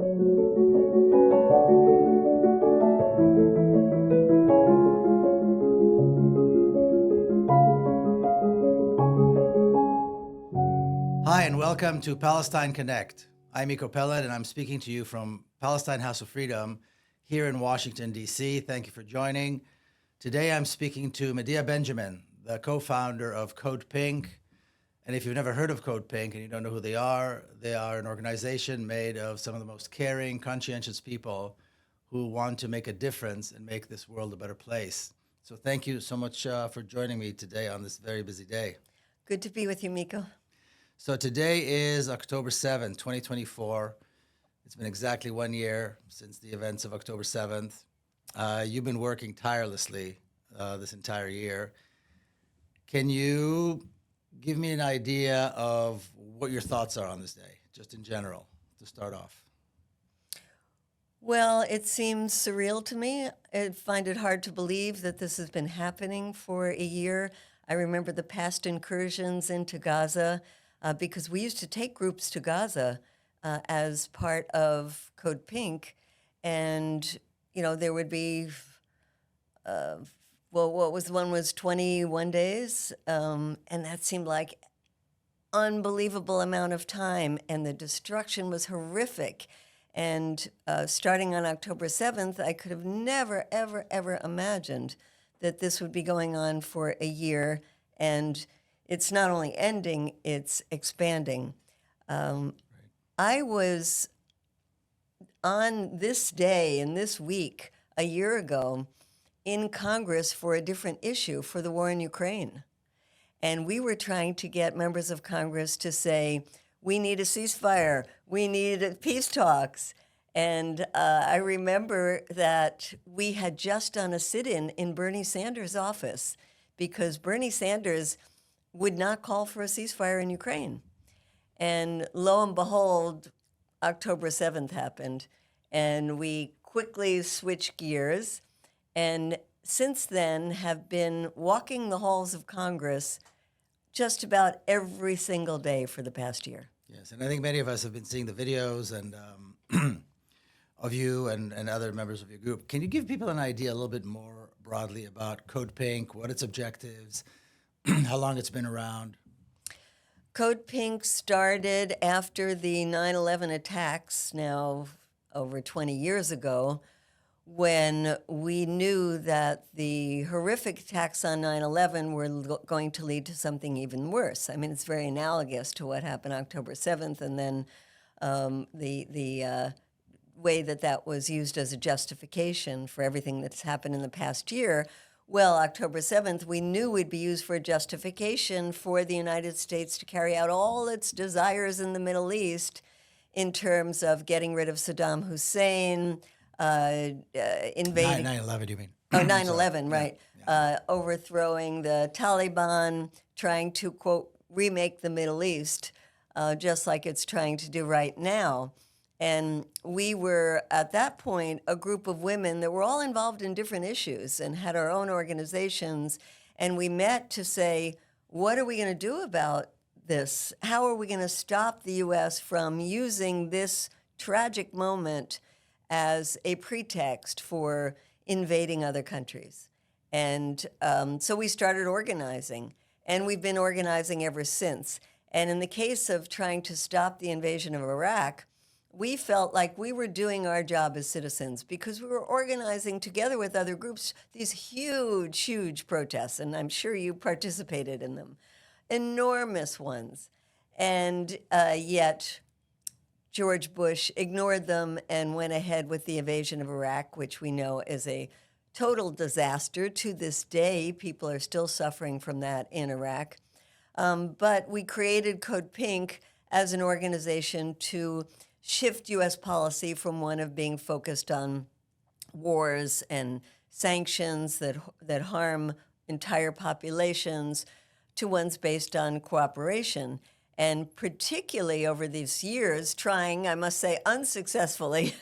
Hi, and welcome to Palestine Connect. I'm Miko Pellet, and I'm speaking to you from Palestine House of Freedom here in Washington, D.C. Thank you for joining. Today, I'm speaking to Medea Benjamin, the co-founder of Code Pink. And if you've never heard of Code Pink and you don't know who they are an organization made of some of the most caring, conscientious people who want to make a difference and make this world a better place. So thank you so much for joining me today on this very busy day. Good to be with you, Miko. So today is October 7th, 2024. It's been exactly 1 year since the events of October 7th. You've been working tirelessly this entire year. Can you give me an idea of what your thoughts are on this day, just in general, to start off? Well, it seems surreal to me. I find it hard to believe that this has been happening for a year. I remember the past incursions into Gaza because we used to take groups to Gaza as part of Code Pink. And, you know, there would be, what was one was 21 days. And that seemed like unbelievable amount of time. And the destruction was horrific. And starting on October 7th, I could have never, ever, ever imagined that this would be going on for a year. And it's not only ending, it's expanding. I was on this day and this week a year ago in Congress for a different issue, for the war in Ukraine. And we were trying to get members of Congress to say, we need a ceasefire, we need peace talks. And I remember that we had just done a sit-in in Bernie Sanders' office because Bernie Sanders would not call for a ceasefire in Ukraine. And lo and behold, October 7th happened, and we quickly switched gears, and since then have been walking the halls of Congress just about every single day for the past year. Yes, and I think many of us have been seeing the videos and of you and other members of your group. Can you give people an idea a little bit more broadly about Code Pink, what its objectives, how long it's been around? Code Pink started after the 9/11 attacks, now over 20 years ago, when we knew that the horrific attacks on 9/11 were going to lead to something even worse. I mean, it's very analogous to what happened October 7th, and then the way that was used as a justification for everything that's happened in the past year. Well, October 7th, we knew would be used for justification for the United States to carry out all its desires in the Middle East in terms of getting rid of Saddam Hussein, invading... 9/11, you mean? Oh, 9/11, right. Yeah. Overthrowing the Taliban, trying to, quote, remake the Middle East, just like it's trying to do right now. And we were, at that point, a group of women that were all involved in different issues and had our own organizations. And we met to say, what are we going to do about this? How are we going to stop the U.S. from using this tragic moment as a pretext for invading other countries? And so we started organizing, and we've been organizing ever since. And in the case of trying to stop the invasion of Iraq, we felt like we were doing our job as citizens because we were organizing together with other groups these huge, huge protests, and I'm sure you participated in them, enormous ones. And yet George Bush ignored them and went ahead with the invasion of Iraq, which we know is a total disaster. To this day, people are still suffering from that in Iraq. But we created Code Pink as an organization to shift U.S. policy from one of being focused on wars and sanctions that harm entire populations to ones based on cooperation. And particularly over these years, trying, I must say, unsuccessfully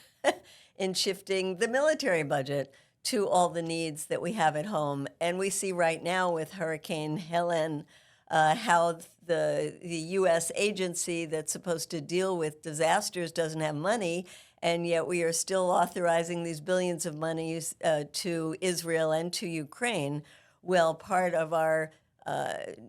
in shifting the military budget to all the needs that we have at home. And we see right now with Hurricane Helen how the U.S. agency that's supposed to deal with disasters doesn't have money, and yet we are still authorizing these billions of monies to Israel and to Ukraine. Well, part of our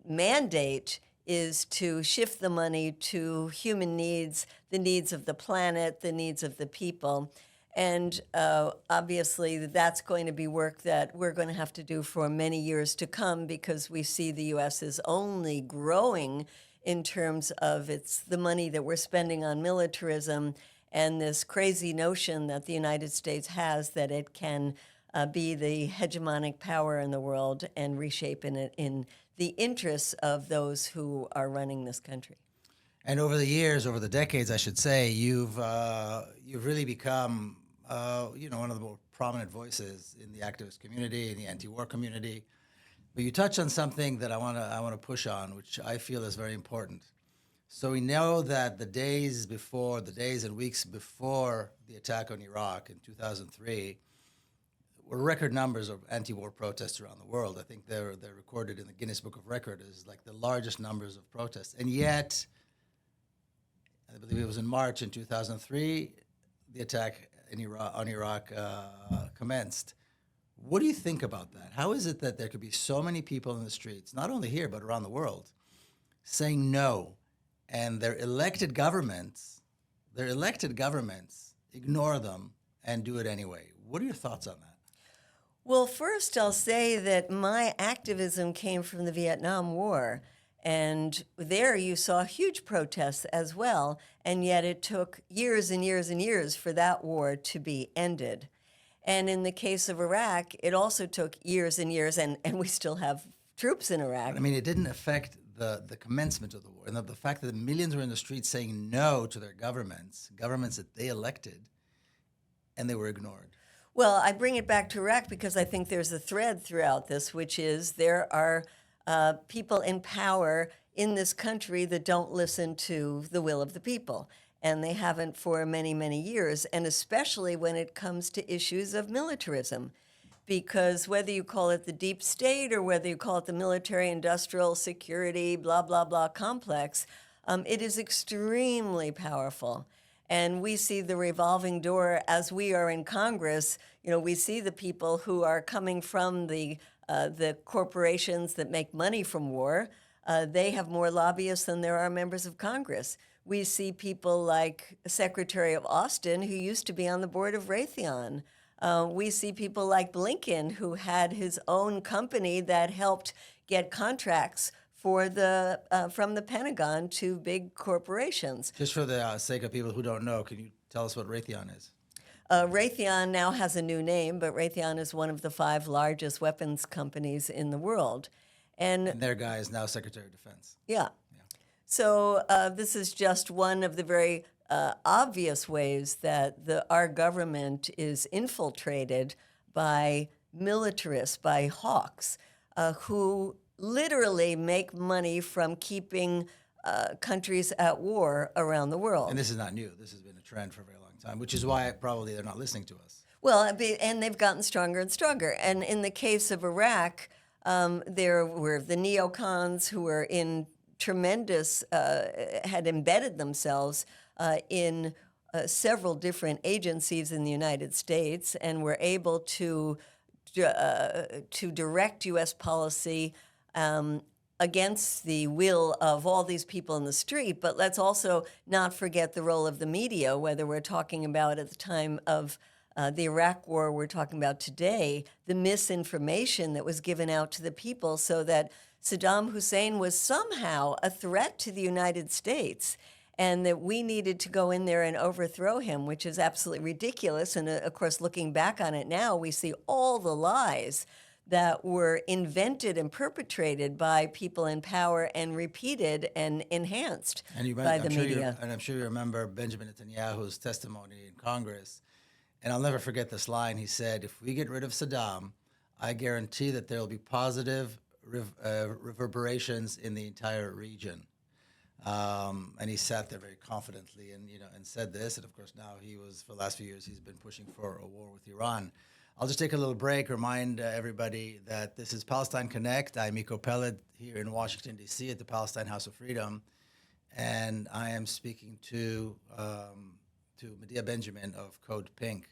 mandate is to shift the money to human needs, the needs of the planet, the needs of the people. And obviously, that's going to be work that we're going to have to do for many years to come, because we see the U.S. is only growing in terms of the money that we're spending on militarism, and this crazy notion that the United States has that it can be the hegemonic power in the world and reshape it in the interests of those who are running this country. And over the years, over the decades, I should say, you've really become one of the more prominent voices in the activist community, in the anti-war community. But you touched on something that I want to push on, which I feel is very important. So we know that the days and weeks before the attack on Iraq in 2003 were record numbers of anti-war protests around the world. I think they're recorded in the Guinness Book of Records as like the largest numbers of protests. And yet, I believe it was in March in 2003, the attack on Iraq commenced. What do you think about that? How is it that there could be so many people in the streets, not only here but around the world, saying no, and their elected governments ignore them and do it anyway? What are your thoughts on that? Well, first, I'll say that my activism came from the Vietnam War. And there you saw huge protests as well. And yet it took years and years and years for that war to be ended. And in the case of Iraq, it also took years and years, and we still have troops in Iraq. But, I mean, it didn't affect the commencement of the war. And the fact that millions were in the streets saying no to their governments that they elected, and they were ignored. Well, I bring it back to Iraq because I think there's a thread throughout this, which is there are people in power in this country that don't listen to the will of the people. And they haven't for many, many years, and especially when it comes to issues of militarism. Because whether you call it the deep state or whether you call it the military-industrial security, blah, blah, blah complex, it is extremely powerful. And we see the revolving door as we are in Congress. You know, we see the people who are coming from the corporations that make money from war. They have more lobbyists than there are members of Congress. We see people like Secretary of Austin, who used to be on the board of Raytheon. We see people like Blinken, who had his own company that helped get contracts for from the Pentagon to big corporations. Just for the sake of people who don't know, can you tell us what Raytheon is? Raytheon now has a new name, but Raytheon is one of the 5 largest weapons companies in the world. And their guy is now Secretary of Defense. Yeah. So this is just one of the very obvious ways that our government is infiltrated by militarists, by hawks, who literally make money from keeping countries at war around the world. And this is not new. This has been a trend for a very long time, which is why probably they're not listening to us. Well, and they've gotten stronger and stronger. And in the case of Iraq, there were the neocons who were in tremendous, had embedded themselves in several different agencies in the United States and were able to direct U.S. policy against the will of all these people in the street. But let's also not forget the role of the media, whether we're talking about at the time of the Iraq War, we're talking about today, the misinformation that was given out to the people so that Saddam Hussein was somehow a threat to the United States and that we needed to go in there and overthrow him, which is absolutely ridiculous. And of course, looking back on it now, we see all the lies that were invented and perpetrated by people in power and repeated and enhanced by the media. And I'm sure you remember Benjamin Netanyahu's testimony in Congress. And I'll never forget this line. He said, if we get rid of Saddam, I guarantee that there will be positive reverberations in the entire region. And he sat there very confidently and said this. And of course, now for the last few years, he's been pushing for a war with Iran. I'll just take a little break, remind everybody that this is Palestine Connect. I'm Miko Peled here in Washington, D.C. at the Palestine House of Freedom. And I am speaking to to Medea Benjamin of Code Pink.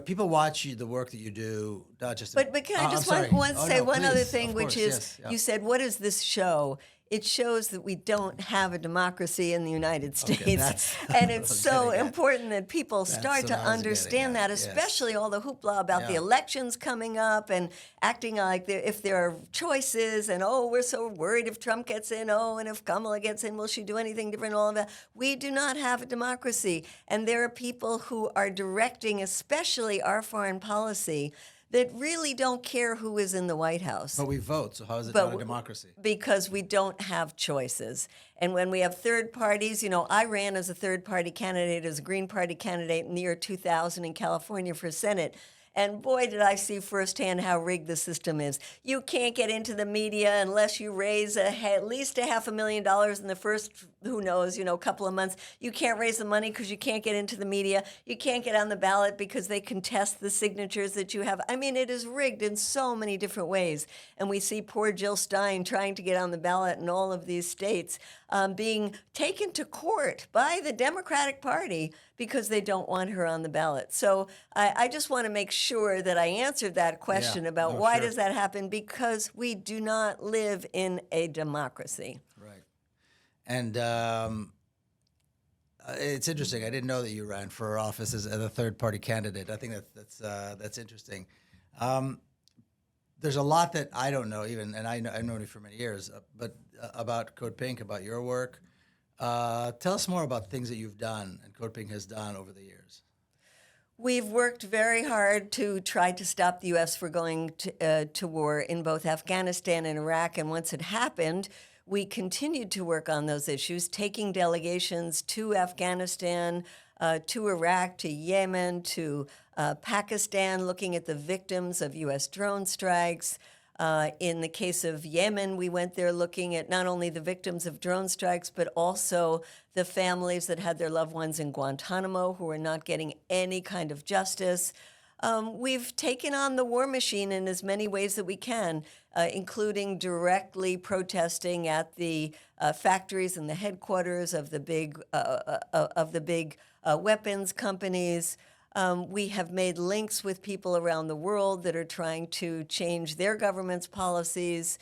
People watch the work that you do, not just. But can I just say one other thing, which is you said, what is this show? It shows that we don't have a democracy in the United States. And it's so important that people start to understand that, especially all the hoopla about the elections coming up and acting like if there are choices and, we're so worried if Trump gets in, and if Kamala gets in, will she do anything different, all of that. We do not have a democracy. And there are people who are directing, especially our foreign policy, that really don't care who is in the White House. But we vote, so how is it not a democracy? Because we don't have choices. And when we have third parties, I ran as a third-party candidate, as a Green Party candidate in the year 2000 in California for Senate. And boy, did I see firsthand how rigged the system is. You can't get into the media unless you raise at least $500,000 in the first, couple of months. You can't raise the money because you can't get into the media. You can't get on the ballot because they contest the signatures that you have. I mean, it is rigged in so many different ways. And we see poor Jill Stein trying to get on the ballot in all of these states, being taken to court by the Democratic Party because they don't want her on the ballot. So I just want to make sure that I answered that question about why does that happen? Because we do not live in a democracy. Right. And it's interesting. I didn't know that you ran for office as a third-party candidate. I think that's interesting. There's a lot that I don't know even, and I've known you for many years, but about Code Pink, about your work. Tell us more about things that you've done and Code Pink has done over the years. We've worked very hard to try to stop the U.S. from going to war in both Afghanistan and Iraq, and once it happened, we continued to work on those issues, taking delegations to Afghanistan, to Iraq, to Yemen, to Pakistan, looking at the victims of U.S. drone strikes. In the case of Yemen, we went there looking at not only the victims of drone strikes, but also the families that had their loved ones in Guantanamo who are not getting any kind of justice. We've taken on the war machine in as many ways that we can, including directly protesting at the factories and the headquarters of the big weapons companies. We have made links with people around the world that are trying to change their government's policies.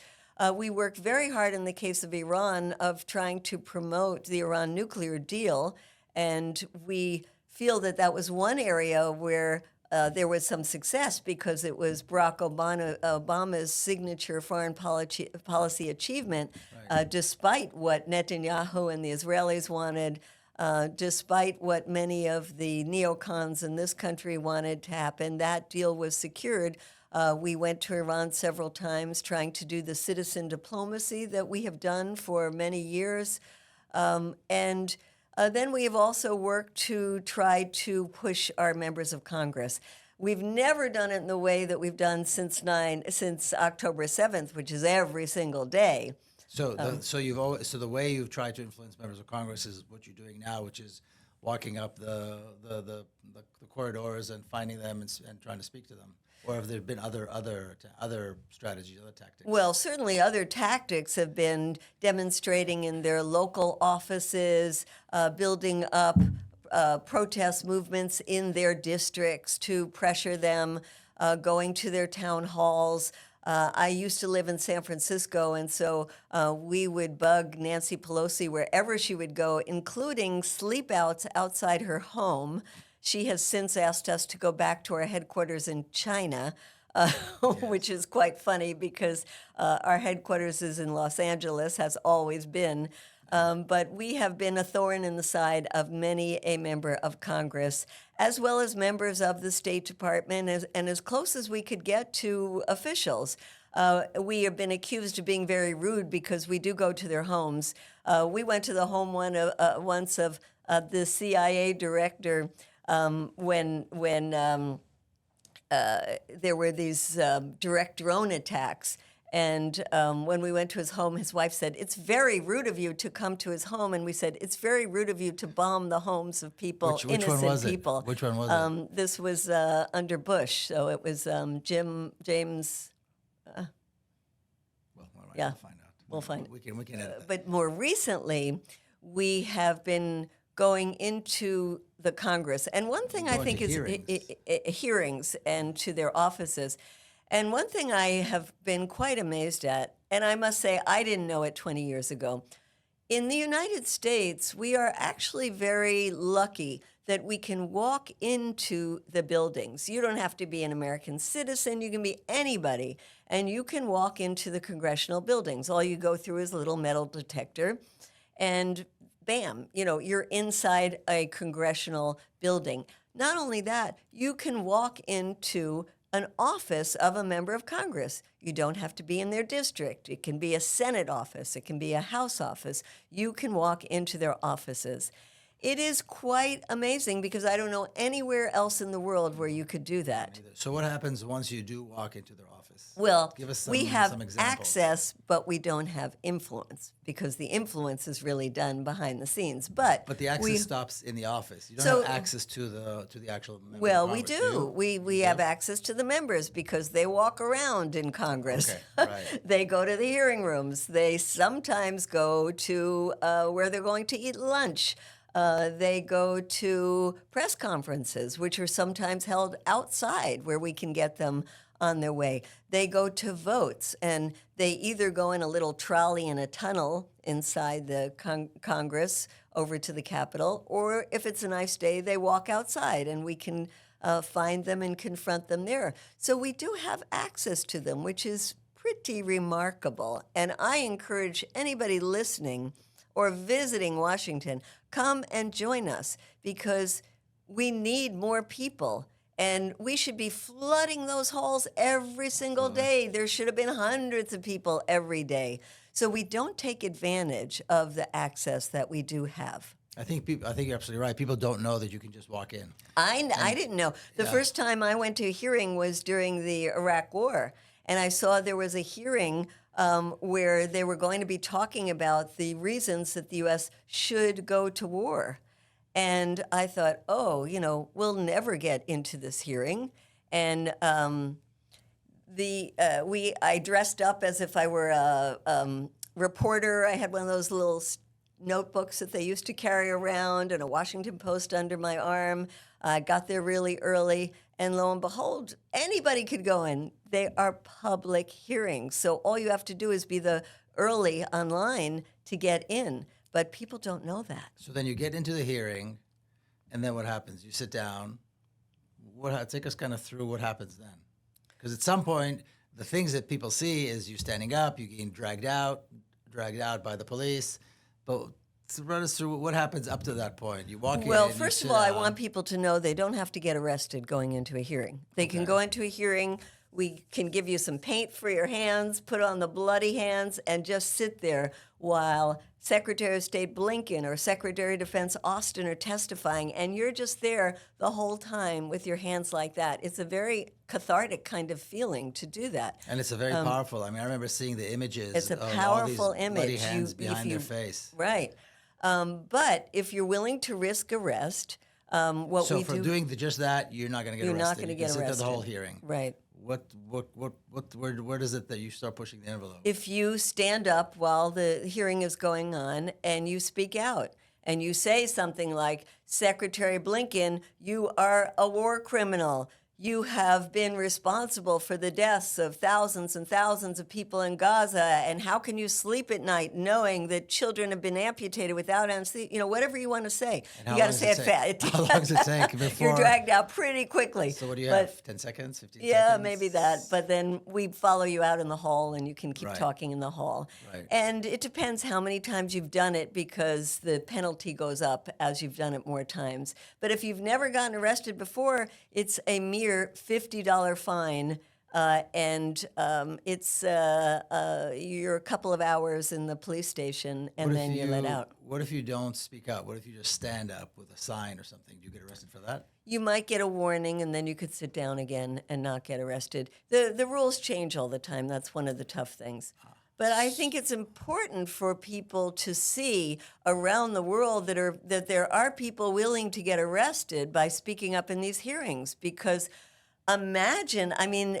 We worked very hard in the case of Iran of trying to promote the Iran nuclear deal, and we feel that that was one area where there was some success because it was Barack Obama's signature foreign policy achievement, despite what Netanyahu and the Israelis wanted. Despite what many of the neocons in this country wanted to happen, that deal was secured. We went to Iran several times trying to do the citizen diplomacy that we have done for many years. And then we have also worked to try to push our members of Congress. We've never done it in the way that we've done since October 7th, which is every single day. So the way you've tried to influence members of Congress is what you're doing now, which is walking up the corridors and finding them and trying to speak to them. Or have there been other strategies, other tactics? Well, certainly other tactics have been demonstrating in their local offices, building up protest movements in their districts to pressure them, going to their town halls. I used to live in San Francisco, and so we would bug Nancy Pelosi wherever she would go, including sleep-outs outside her home. She has since asked us to go back to our headquarters in China, which is quite funny because our headquarters is in Los Angeles, has always been. But we have been a thorn in the side of many a member of Congress, as well as members of the State Department, and as close as we could get to officials. We have been accused of being very rude because we do go to their homes. We went to the home once of the CIA director when there were these direct drone attacks. And when we went to his home, his wife said, "It's very rude of you to come to his home." And we said, "It's very rude of you to bomb the homes of people, innocent one was people." Which one was it? This was under Bush, so it was James. Well, we'll find out. We'll find. We can edit that. But more recently, we have been going into the Congress. And one thing I Going think to is hearings. hearings and to their offices. And one thing I have been quite amazed at, and I must say I didn't know it 20 years ago. In the United States, we are actually very lucky that we can walk into the buildings. You don't have to be an American citizen, you can be anybody, and you can walk into the congressional buildings. All you go through is a little metal detector, and bam, you're inside a congressional building. Not only that, you can walk into an office of a member of Congress. You don't have to be in their district. It can be a Senate office. It can be a House office. You can walk into their offices. It is quite amazing because I don't know anywhere else in the world where you could do that. So what happens once you do walk into their office? Well, Give us we have some examples. access, but we don't have influence because the influence is really done behind the scenes. But the access we, stops in the office. You don't So- have access to the actual member Well, of we Congress, do. you? We have access to the members because they walk around in Congress. Okay, right. They go to the hearing rooms. They sometimes go to where they're going to eat lunch. They go to press conferences, which are sometimes held outside where we can get them on their way. They go to votes, and they either go in a little trolley in a tunnel inside the Congress over to the Capitol, or if it's a nice day, they walk outside, and we can find them and confront them there. So we do have access to them, which is pretty remarkable. And I encourage anybody listening or visiting Washington, come and join us because we need more people. And we should be flooding those halls every single day. There should have been hundreds of people every day. So we don't take advantage of the access that we do have. I think you're absolutely right. People don't know that you can just walk in. I didn't know. The first time I went to a hearing was during the Iraq War. And I saw there was a hearing where they were going to be talking about the reasons that the U.S. should go to war. And I thought, we'll never get into this hearing. And I dressed up as if I were a reporter. I had one of those little notebooks that they used to carry around and a Washington Post under my arm. I got there really early, and lo and behold, anybody could go in. They are public hearings, so all you have to do is be the early online to get in. But people don't know that. So then you get into the hearing, and then what happens? You sit down. Take us kind of through what happens then. Because at some point, the things that people see is you standing up, you getting dragged out by the police. But run us through what happens up to that point. You walk in. Well, first of all, I want people to know they don't have to get arrested going into a hearing. They can go into a hearing. We can give you some paint for your hands, put on the bloody hands, and just sit there while Secretary of State Blinken or Secretary of Defense Austin are testifying, and you're just there the whole time with your hands like that. It's a very cathartic kind of feeling to do that. And it's a very powerful. I mean, I remember seeing the images It's a of all powerful these image. bloody hands behind their face. Right. But if you're willing to risk arrest, what So we for do, doing just that, you're not going to get you're arrested. not going to You get can sit arrested. there the whole hearing. Right. Where does it that you start pushing the envelope? If you stand up while the hearing is going on and you speak out and you say something like, Secretary Blinken, you are a war criminal. You have been responsible for the deaths of thousands and thousands of people in Gaza. And how can you sleep at night knowing that children have been amputated without anesthesia? Whatever you want to say. And You got to say it fast. How long does it take before? You're dragged out pretty quickly. So what do you But- have? 10 seconds? 15 Yeah, seconds? maybe that. But then we follow you out in the hall and you can keep Right. talking in the hall. Right. And it depends how many times you've done it because the penalty goes up as you've done it more times. But if you've never gotten arrested before, it's a mere $50 fine. And it's you're a couple of hours in the police station and What then if you're let out. What if you don't speak up? What if you just stand up with a sign or something? Do you get arrested for that? You might get a warning and then you could sit down again and not get arrested. The rules change all the time. That's one of the tough things. But I think it's important for people to see around the world that there are people willing to get arrested by speaking up in these hearings because imagine,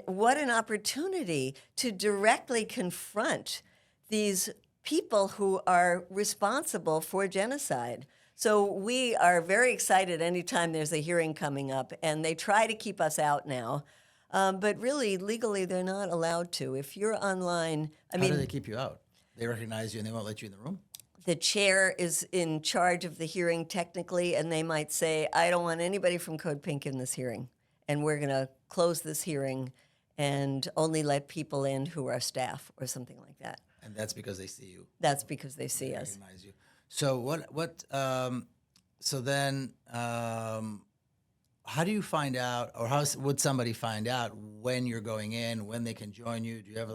what an opportunity to directly confront these people who are responsible for genocide. So we are very excited anytime there's a hearing coming up, and they try to keep us out now. But really, legally, they're not allowed to. If you're online, How do they keep you out? They recognize you and they won't let you in the room? the chair is in charge of the hearing technically, and they might say, I don't want anybody from Code Pink in this hearing, and we're going to close this hearing and only let people in who are staff or something like that. And that's because they see you. That's because they see us. Recognize you. So so then, how do you find out, or how would somebody find out when you're going in, when they can join you? Do you have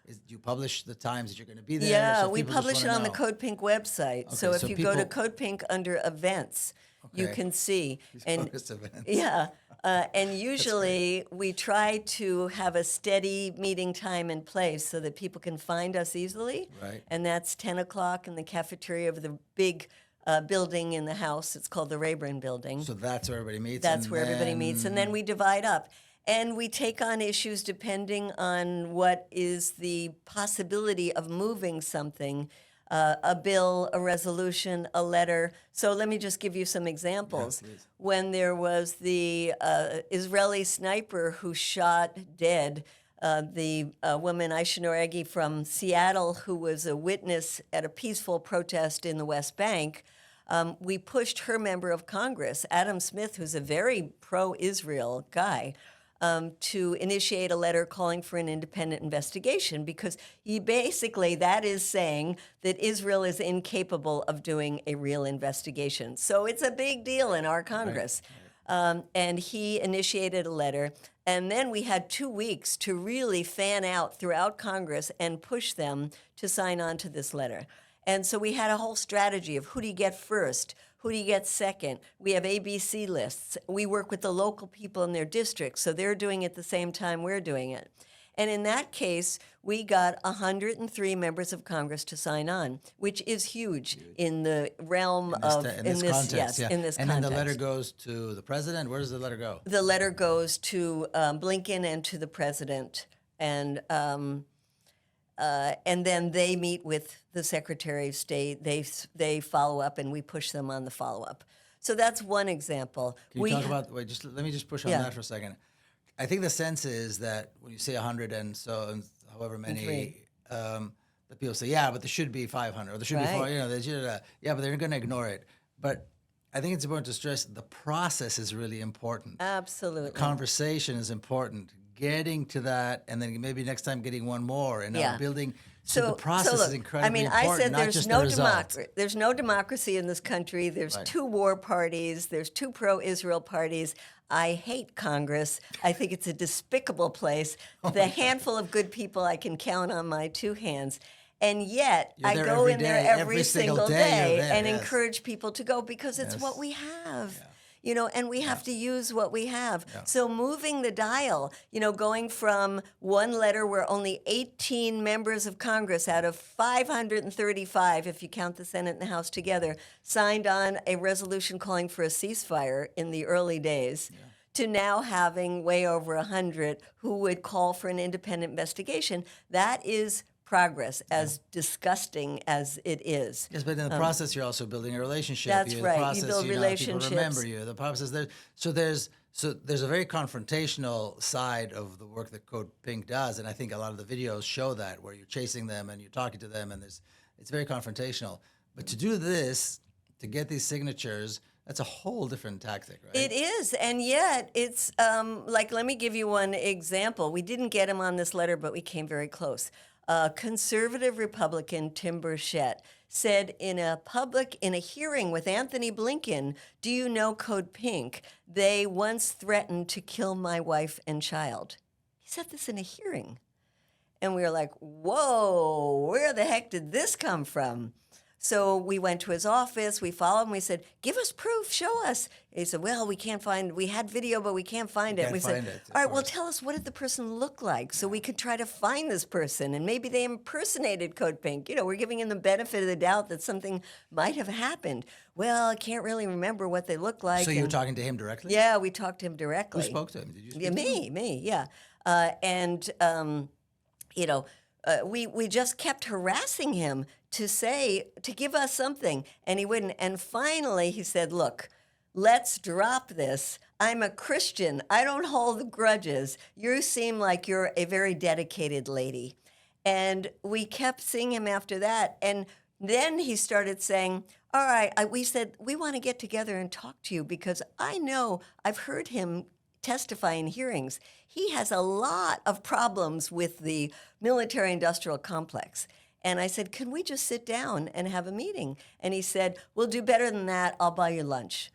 do you publish the times that you're going to be there? Yeah, so we people just publish it wanna on the know? Code Pink website. Okay, so if so you go to people- Code Pink under events, you Okay. can see. And Focused events. yeah, and usually we try to have a steady meeting time in place so that people can find us easily. Right. And that's 10 o'clock in the cafeteria of the big building in the house. It's called the Rayburn Building. So that's where everybody meets. That's and where everybody meets, and then we divide up. And we take on issues depending on what is the possibility of moving something, a bill, a resolution, a letter. So let me just give you some examples. Yeah, please. When there was the Israeli sniper who shot dead the woman Aisha Noregi from Seattle, who was a witness at a peaceful protest in the West Bank, we pushed her member of Congress, Adam Smith, who's a very pro-Israel guy, to initiate a letter calling for an independent investigation, because that is saying that Israel is incapable of doing a real investigation. So it's a big deal in our Congress. And he initiated a letter. And then we had 2 weeks to really fan out throughout Congress and push them to sign on to this letter. And so we had a whole strategy of who do you get first, who do you get second. We have ABC lists. We work with the local people in their districts, so they're doing it at the same time we're doing it. And in that case, we got 103 members of Congress to sign on, which is huge in the realm of in this context. in this and context. then the letter goes to the president. Where does the letter go? The letter goes to Blinken and to the president, and then they meet with the Secretary of State. They follow up, and we push them on the follow up. So that's one example. Can you talk about? Wait, let me just push on Yeah. that for a second. I think the sense is that when you say 100 and however many, that people say, yeah, but there should be 500 or there should be 400. You know, they should, yeah, but they're going to ignore it. But I think it's important to stress the process is really important. Absolutely. The conversation is important. Getting to that, and then maybe next time getting one more, and now building. So the process look, is incredibly I important. said not there's just no the result. There's no democracy in this country. There's Right. 2 war parties. There's 2 pro-Israel parties. I hate Congress. I think it's a despicable place. The handful of good people I can count on my 2 hands. And yet, You're I there go every in there day, every single day you're there, and yes. encourage people to go, because it's Yes. what we have. You know, and we have to use what we have. Yeah. So moving the dial, you know, going from one letter where only 18 members of Congress out of 535, if you count the Senate and the House together, signed on a resolution calling for a ceasefire in the early days, to now having way over 100 who would call for an independent investigation. That is progress, as disgusting as it is. Yes, but in the process, you're also building a relationship. That's right. You The process, build know, relationships. People remember you. The process there. So there's a very confrontational side of the work that Code Pink does, and I think a lot of the videos show that, where you're chasing them and you're talking to them, and it's very confrontational. But to do this, to get these signatures, that's a whole different tactic, right? It is, and yet it's like, let me give you one example. We didn't get him on this letter, but we came very close. Conservative Republican Tim Burchett said in a hearing with Anthony Blinken, do you know Code Pink? They once threatened to kill my wife and child. He said this in a hearing. And we were like, whoa, where the heck did this come from? So we went to his office, we followed him, we said, give us proof, show us. He said, well, we had video, but we can't find it. Can't We find said, it, of all right, well, course. tell us, what did the person look like so we could try to find this person? And maybe they impersonated Code Pink. You know, we're giving him the benefit of the doubt that something might have happened. Well, I can't really remember what they look like. So you were talking to him directly? Yeah, we talked to him directly. Who spoke to him? Did you speak Yeah, to him? me, yeah. You know, we just kept harassing him to give us something, and he wouldn't. And finally, he said, "Look, let's drop this. I'm a Christian. I don't hold grudges. You seem like you're a very dedicated lady." And we kept seeing him after that. And then he started saying, "All right," we said, "we want to get together and talk to you because I know I've heard him testify in hearings. He has a lot of problems with the military-industrial complex." And I said, "Can we just sit down and have a meeting?" And he said, "We'll do better than that. I'll buy you lunch."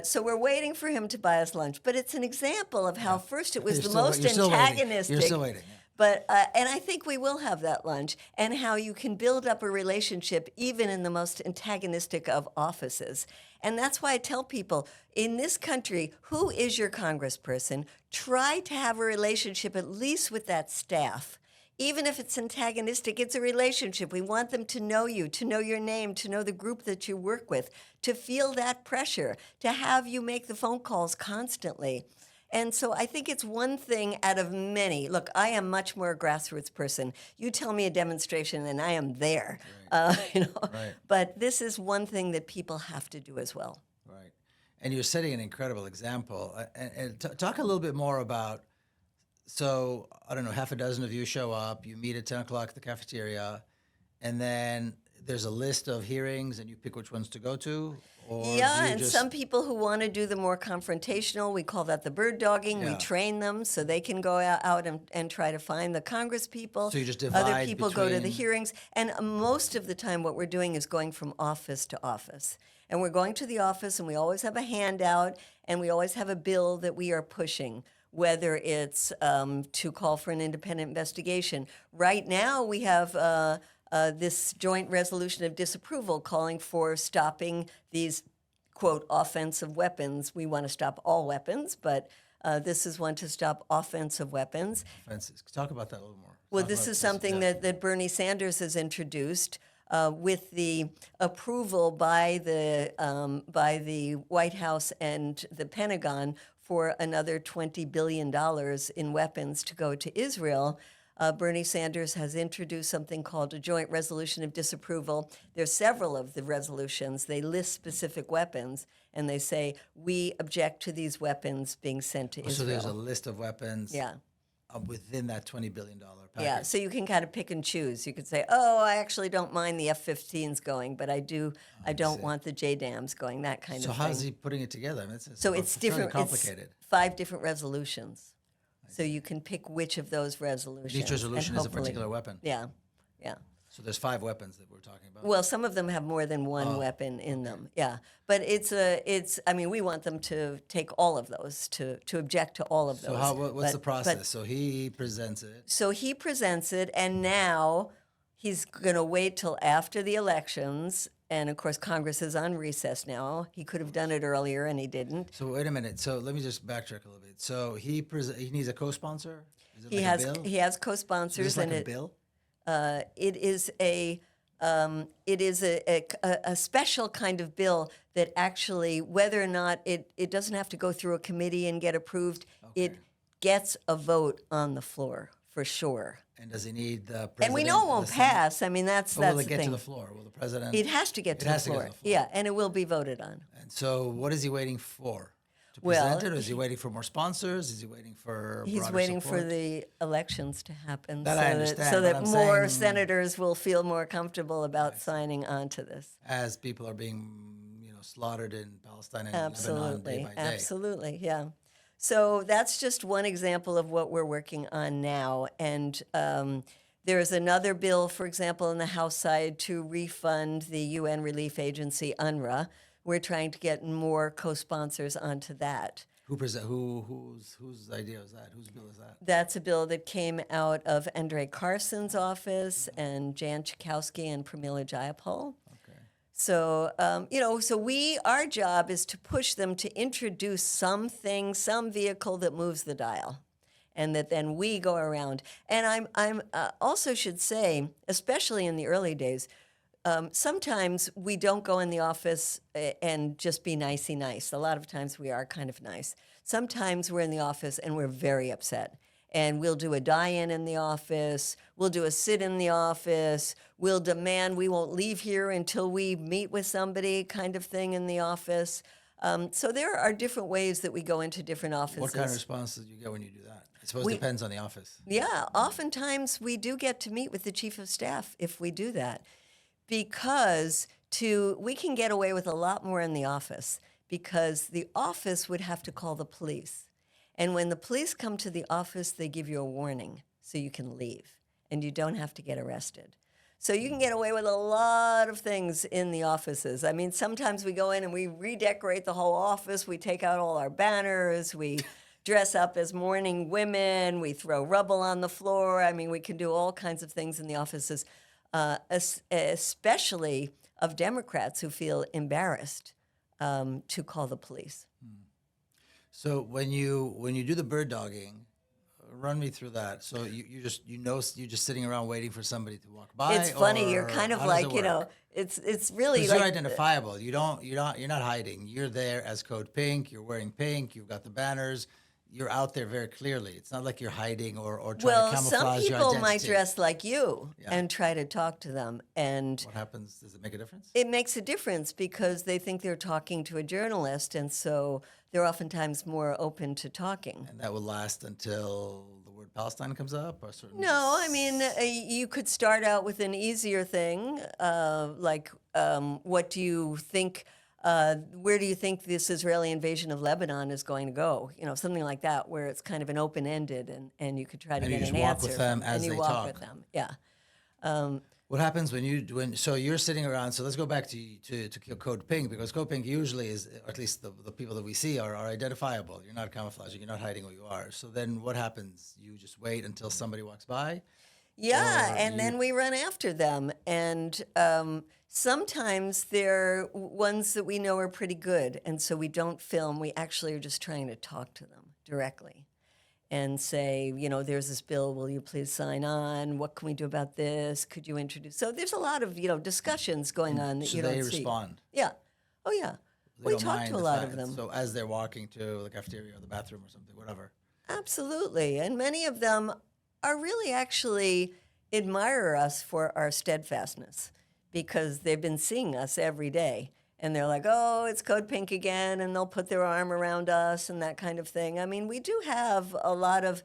So we're waiting for him to buy us lunch. But it's an example of how first it was the most antagonistic. You're still waiting. Yeah. But and I think we will have that lunch, and how you can build up a relationship even in the most antagonistic of offices. And that's why I tell people in this country, who is your congressperson? Try to have a relationship at least with that staff. Even if it's antagonistic, it's a relationship. We want them to know you, to know your name, to know the group that you work with, to feel that pressure, to have you make the phone calls constantly. And so I think it's one thing out of many. Look, I am much more a grassroots person. You tell me a demonstration and I am there. Right. Right. But this is one thing that people have to do as well. Right. And you're setting an incredible example. Talk a little bit more about, so, I don't know, half a dozen of you show up, you meet at 10 o'clock at the cafeteria, and then there's a list of hearings and you pick which ones to go to? Or yeah, and some people who want to do the more confrontational, we call that the bird dogging. Yeah. We train them so they can go out and try to find the Congress people. So you just divide Other people go to the between- hearings. And most of the time what we're doing is going from office to office. And we're going to the office and we always have a handout and we always have a bill that we are pushing, whether it's to call for an independent investigation. Right now we have this joint resolution of disapproval calling for stopping these, quote, offensive weapons. We want to stop all weapons, but this is one to stop offensive weapons. Offenses. Talk about that a little more. Well, Talk this about is something that Bernie Sanders has introduced with the approval by the White House and the Pentagon for another $20 billion in weapons to go to Israel. Bernie Sanders has introduced something called a joint resolution of disapproval. There's several of the resolutions. They list specific weapons, and they say, we object to these weapons being sent to Israel. So there's a list of weapons Yeah. Within that $20 billion package. Yeah, so you can kind of pick and choose. You could say, oh, I actually don't mind the F-15s going, but I don't want the JDAMs going, that kind of thing. So how's he putting it together? I mean, It's different. Complicated. It's 5 different resolutions. So you can pick which of those resolutions. Each resolution is a particular weapon. Yeah, yeah. So there's 5 weapons that we're talking about. Well, some of them have more than one weapon in them. Yeah, but I mean, we want them to take all of those, to object to all of those. So what's the process? So he presents it. So he presents it, and now he's going to wait till after the elections. And of course, Congress is on recess now. He could have done it earlier, and he didn't. So wait a minute. So let me just backtrack a little bit. So he needs a co-sponsor. Is it He like a bill? has co-sponsors, Is this like and a bill? It is a special kind of bill that actually, whether or not it doesn't have to go through a committee and get approved, it gets a vote on the floor for sure. And does he need the president? And we know it won't the Senate? pass. I mean, that's But will the it get thing. to the floor? Will the president? It has to get to It the has to get floor. to the floor. Yeah, and it will be voted on. And so what is he waiting for? To Well, present it? Or is he waiting for more sponsors? Is he waiting for He's broader waiting for support? the elections to happen That so I understand, so but that I'm more saying- senators will feel more comfortable about signing on to this. As people are being, slaughtered in Palestine and Lebanon day by day. Absolutely, yeah. So that's just one example of what we're working on now. And there's another bill, for example, in the House side to refund the UN relief agency, UNRWA. We're trying to get more co-sponsors onto that. Whose idea is that? Whose bill is that? That's a bill that came out of Andre Carson's office and Jan Chakowski and Pramila Jayapal. So, our job is to push them to introduce something, some vehicle that moves the dial, and that then we go around. And I'm also should say, especially in the early days, sometimes we don't go in the office and just be nicey nice. A lot of times we are kind of nice. Sometimes we're in the office and we're very upset. and we'll do a die-in in the office, we'll do a sit in the office, we'll demand we won't leave here until we meet with somebody kind of thing in the office. So there are different ways that we go into different offices. What kind of response did you get when you do that? I suppose it depends on the office. Yeah, oftentimes we do get to meet with the chief of staff if we do that, because we can get away with a lot more in the office, because the office would have to call the police. And when the police come to the office, they give you a warning so you can leave and you don't have to get arrested. So you can get away with a lot of things in the offices. I mean, sometimes we go in and we redecorate the whole office. We take out all our banners. We dress up as mourning women. We throw rubble on the floor. I mean, we can do all kinds of things in the offices, especially of Democrats who feel embarrassed to call the police. So when you do the bird dogging, run me through that. So you're just sitting around waiting for somebody to walk by. It's funny. Or You're kind of how does like, it work? it's really Because like you're identifiable. You're not hiding. You're there as Code Pink. You're wearing pink. You've got the banners. You're out there very clearly. It's not like you're hiding or trying to camouflage some your people identity. might dress like you Yeah. and try to talk to them, and What happens? Does it make a difference? it makes a difference because they think they're talking to a journalist, and so they're oftentimes more open to talking. And that will last until the word Palestine comes up, or certain. No, I mean, you could start out with an easier thing, like what do you think, where do you think this Israeli invasion of Lebanon is going to go? Something like that, where it's kind of an open-ended, and you could try to And you get just an walk answer. with them as and you they walk talk. with them, yeah. What happens so you're sitting around? So let's go back to Code Pink, because Code Pink usually is, or at least the people that we see are identifiable. You're not camouflaging. You're not hiding who you are. So then what happens? You just wait until somebody walks by. Yeah, Or and then we run after them. And sometimes they're ones that we know are pretty good, and so we don't film. We actually are just trying to talk to them directly and say, there's this bill, will you please sign on? What can we do about this? Could you introduce? So there's a lot of, discussions going on that So you don't they see. respond. Yeah. Oh, yeah. They We don't talk mind to a the lot fact- of them. So as they're walking to the cafeteria or the bathroom or something, whatever. Absolutely. And many of them are really actually admire us for our steadfastness, because they've been seeing us every day. And they're like, oh, it's Code Pink again, and they'll put their arm around us and that kind of thing. I mean, we do have a lot of,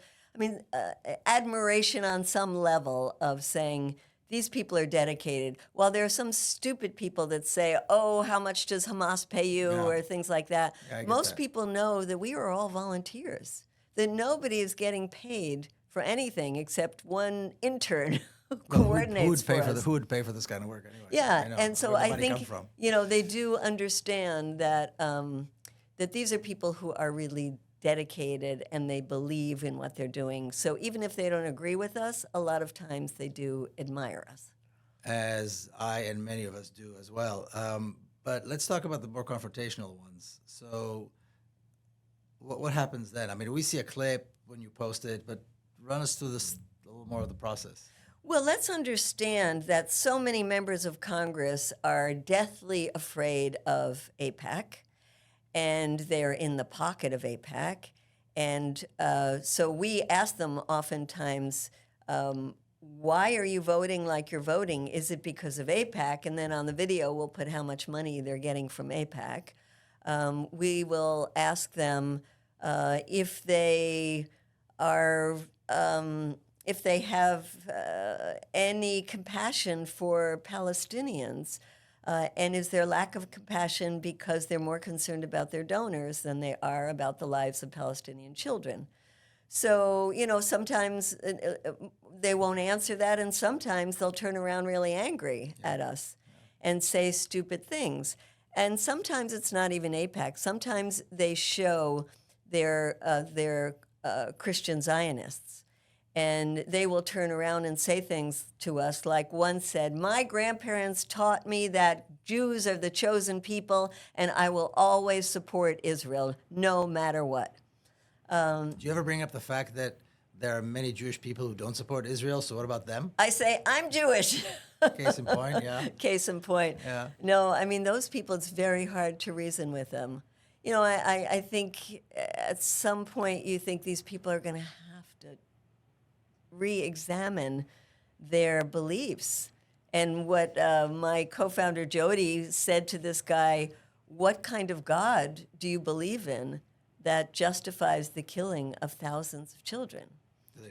admiration on some level of saying, these people are dedicated. While there are some stupid people that say, oh, how much does Hamas pay you, Yeah. or things like that. Yeah, I get Most that. people know that we are all volunteers, that nobody is getting paid for anything except one intern who coordinates for us. Who would pay for this kind of work anyway? Yeah, I know. and so Where'd the I money think come from? they do understand that that these are people who are really dedicated and they believe in what they're doing. So even if they don't agree with us, a lot of times they do admire us. As I and many of us do as well. But let's talk about the more confrontational ones. So what happens then? I mean, we see a clip when you post it, but run us through this a little more of the process. Well, let's understand that so many members of Congress are deathly afraid of AIPAC, and they're in the pocket of AIPAC. And so we ask them oftentimes, why are you voting like you're voting? Is it because of AIPAC? And then on the video, we'll put how much money they're getting from AIPAC. We will ask them if they are, if they have any compassion for Palestinians. And is there lack of compassion because they're more concerned about their donors than they are about the lives of Palestinian children? So, sometimes they won't answer that, and sometimes they'll turn around really angry at us and say stupid things. And sometimes it's not even AIPAC. Sometimes they show their Christian Zionists. And they will turn around and say things to us like one said, my grandparents taught me that Jews are the chosen people and I will always support Israel no matter what. Do you ever bring up the fact that there are many Jewish people who don't support Israel, so what about them? I say, I'm Jewish. Case in point, yeah. Case in point. Yeah. No, those people, it's very hard to reason with them. I think at some point you think these people are going to have to re-examine their beliefs. And what my co-founder Jody said to this guy, what kind of God do you believe in that justifies the killing of thousands of children? Did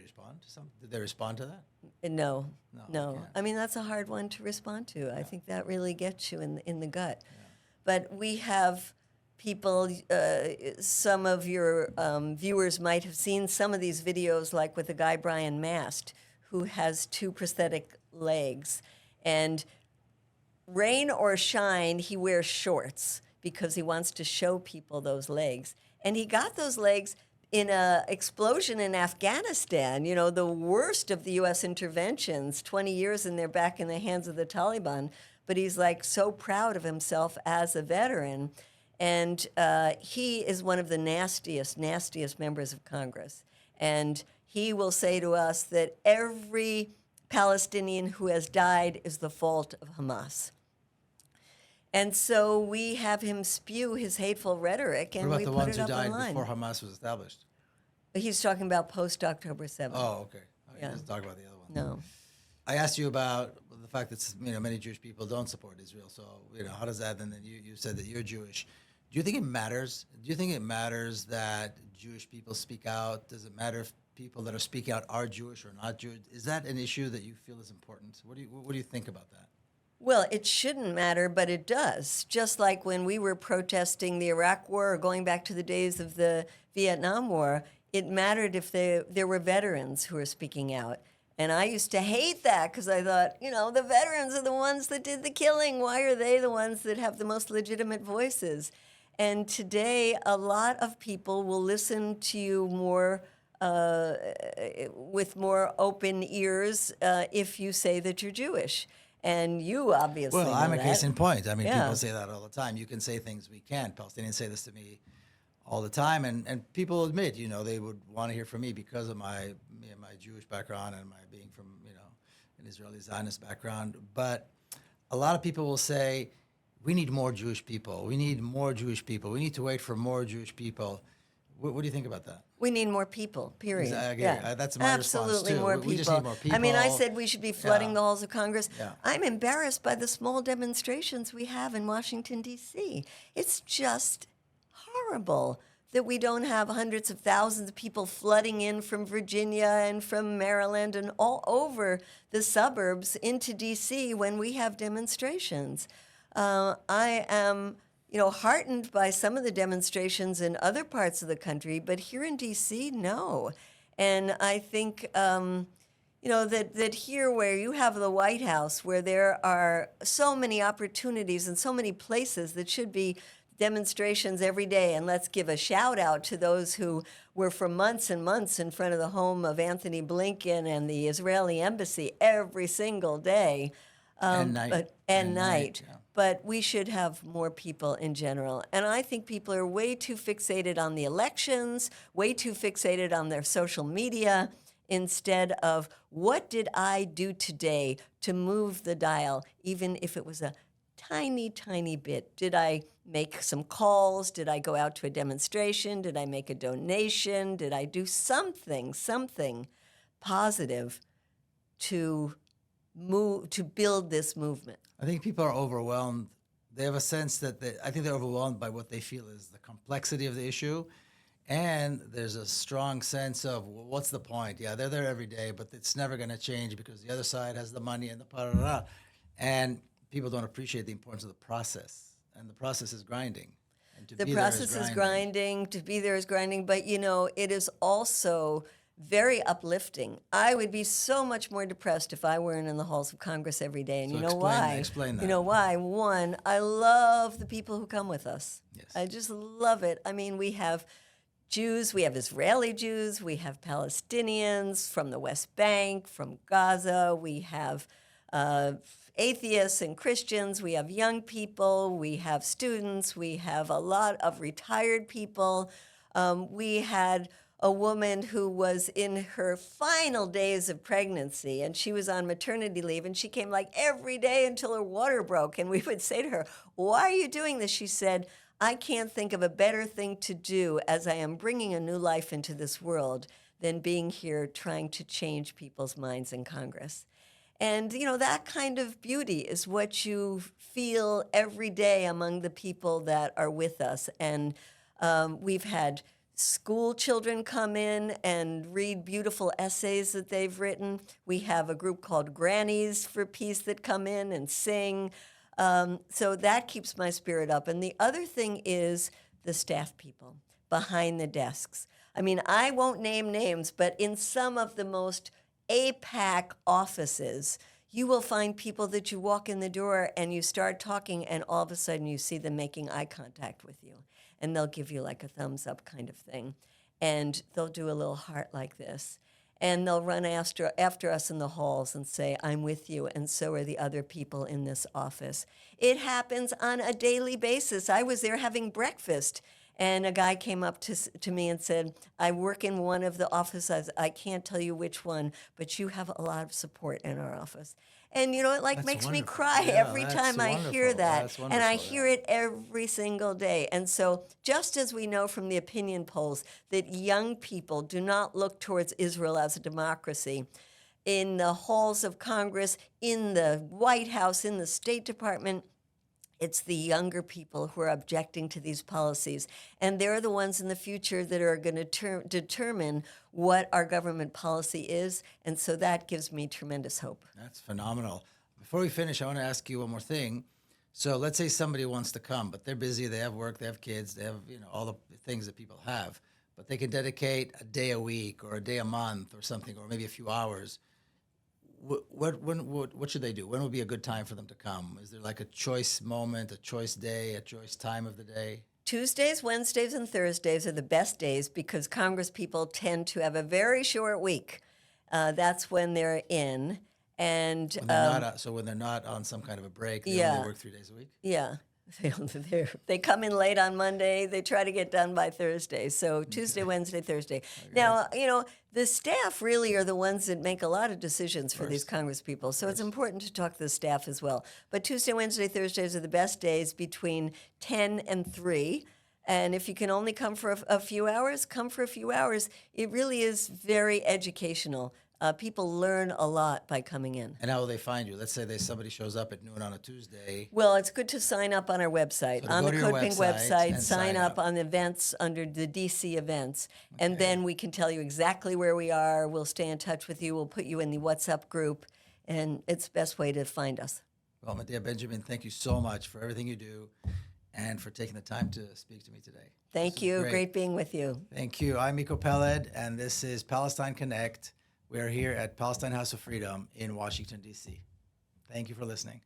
they respond to that? No, No, no. okay. I mean, that's a hard one to respond to. I think that really gets you in the gut. But we have people, some of your viewers might have seen some of these videos, like with the guy Brian Mast, who has 2 prosthetic legs. And rain or shine, he wears shorts because he wants to show people those legs. And he got those legs in an explosion in Afghanistan, you know, the worst of the U.S. interventions, 20 years and they're back in the hands of the Taliban. But he's like so proud of himself as a veteran. And he is one of the nastiest members of Congress. And he will say to us that every Palestinian who has died is the fault of Hamas. And so we have him spew his hateful rhetoric, and What we about the put ones it who up died online. before Hamas was established? He's talking about post-October 7th. Oh, okay. Yeah. He doesn't talk about the other one. No. I asked you about the fact that many Jewish people don't support Israel. So how does that? And then you said that you're Jewish. Do you think it matters? Do you think it matters that Jewish people speak out? Does it matter if people that are speaking out are Jewish or not Jewish? Is that an issue that you feel is important? What do you think about that? Well, it shouldn't matter, but it does. Just like when we were protesting the Iraq War, or going back to the days of the Vietnam War, it mattered if there were veterans who were speaking out. And I used to hate that because I thought, the veterans are the ones that did the killing. Why are they the ones that have the most legitimate voices? And today, a lot of people will listen to you more with more open ears if you say that you're Jewish. And you obviously Well, I'm know a that. case in point. I mean, Yeah. people say that all the time. You can say things we can't. Palestinians say this to me all the time, and people admit, they would want to hear from me because of my Jewish background and my being from, an Israeli Zionist background. But a lot of people will say, we need more Jewish people. We need more Jewish people. We need to wait for more Jewish people. What do you think about that? We need more people, period. Exactly. Yeah. That's my response, Absolutely too. more We just people. need more people. I mean, I said we should be flooding Yeah. the halls of Congress. Yeah. I'm embarrassed by the small demonstrations we have in Washington, D.C. It's just horrible that we don't have hundreds of thousands of people flooding in from Virginia and from Maryland and all over the suburbs into D.C. when we have demonstrations. I am heartened by some of the demonstrations in other parts of the country, but here in D.C., no. And I think, that here where you have the White House, where there are so many opportunities and so many places that should be demonstrations every day, and let's give a shout out to those who were for months and months in front of the home of Anthony Blinken and the Israeli embassy every single day. And night. Yeah. But we should have more people in general. And I think people are way too fixated on the elections, way too fixated on their social media, instead of what did I do today to move the dial, even if it was a tiny, tiny bit. Did I make some calls? Did I go out to a demonstration? Did I make a donation? Did I do something positive to build this movement? I think people are overwhelmed. They have a sense that I think they're overwhelmed by what they feel is the complexity of the issue. And there's a strong sense of, well, what's the point? Yeah, they're there every day, but it's never going to change because the other side has the money and the pa-da-da-da. And people don't appreciate the importance of the process. And the process is grinding. And to The be there process is grinding. To be there is grinding. But, it is also very uplifting. I would be so much more depressed if I weren't in the halls of Congress every day. And So you know explain why? that, explain that. You know why? One, I love the people who come with us. Yes. I just love it. I mean, we have Jews, we have Israeli Jews, we have Palestinians from the West Bank, from Gaza, we have atheists and Christians, we have young people, we have students, we have a lot of retired people. We had a woman who was in her final days of pregnancy, and she was on maternity leave, and she came like every day until her water broke. And we would say to her, "Why are you doing this?" She said, "I can't think of a better thing to do as I am bringing a new life into this world than being here trying to change people's minds in Congress. And, that kind of beauty is what you feel every day among the people that are with us. And we've had school children come in and read beautiful essays that they've written. We have a group called Grannies for Peace that come in and sing. So that keeps my spirit up. And the other thing is the staff people behind the desks. I mean, I won't name names, but in some of the most APAC offices, you will find people that you walk in the door and you start talking, and all of a sudden you see them making eye contact with you. And they'll give you like a thumbs up kind of thing. And they'll do a little heart like this. And they'll run after us in the halls and say, I'm with you, and so are the other people in this office. It happens on a daily basis. I was there having breakfast, and a guy came up to me and said, I work in one of the offices. I can't tell you which one, but you have a lot of support in our office. And, it That's makes me wonderful. cry Yeah, every that's time I hear wonderful. that. That's And I wonderful, hear yeah. it every single day. And so just as we know from the opinion polls that young people do not look towards Israel as a democracy, in the halls of Congress, in the White House, in the State Department, it's the younger people who are objecting to these policies. And they're the ones in the future that are going to determine what our government policy is. And so that gives me tremendous hope. That's phenomenal. Before we finish, I want to ask you one more thing. So let's say somebody wants to come, but they're busy, they have work, they have kids, they have all the things that people have, but they can dedicate a day a week or a day a month or something, or maybe a few hours. What should they do? When would be a good time for them to come? Is there like a choice moment, a choice day, a choice time of the day? Tuesdays, Wednesdays, and Thursdays are the best days because Congress people tend to have a very short week. That's when they're in. And When they're when they're not on some kind of a break, they only work 3 days a week? Yeah. They come in late on Monday. They try to get done by Thursday. So Tuesday, Wednesday, Thursday. Okay. Now, the staff really are the ones that make a lot of decisions for these Congress people. So it's important to talk to the staff as well. But Tuesday, Wednesday, Thursdays are the best days between 10 and 3. And if you can only come for a few hours, come for a few hours. It really is very educational. People learn a lot by coming in. And how will they find you? Let's say somebody shows up at noon on a Tuesday. Well, it's good to sign up on our website. So on the Code Pink website, sign up on events under the DC events. Okay. And then we can tell you exactly where we are. We'll stay in touch with you. We'll put you in the WhatsApp group. And it's the best way to find us. Well, Medea Benjamin, thank you so much for everything you do and for taking the time to speak to me today. Thank you. Great being with you. Thank you. I'm Miko Peled, and this is Palestine Connect. We're here at Palestine House of Freedom in Washington, D.C. Thank you for listening.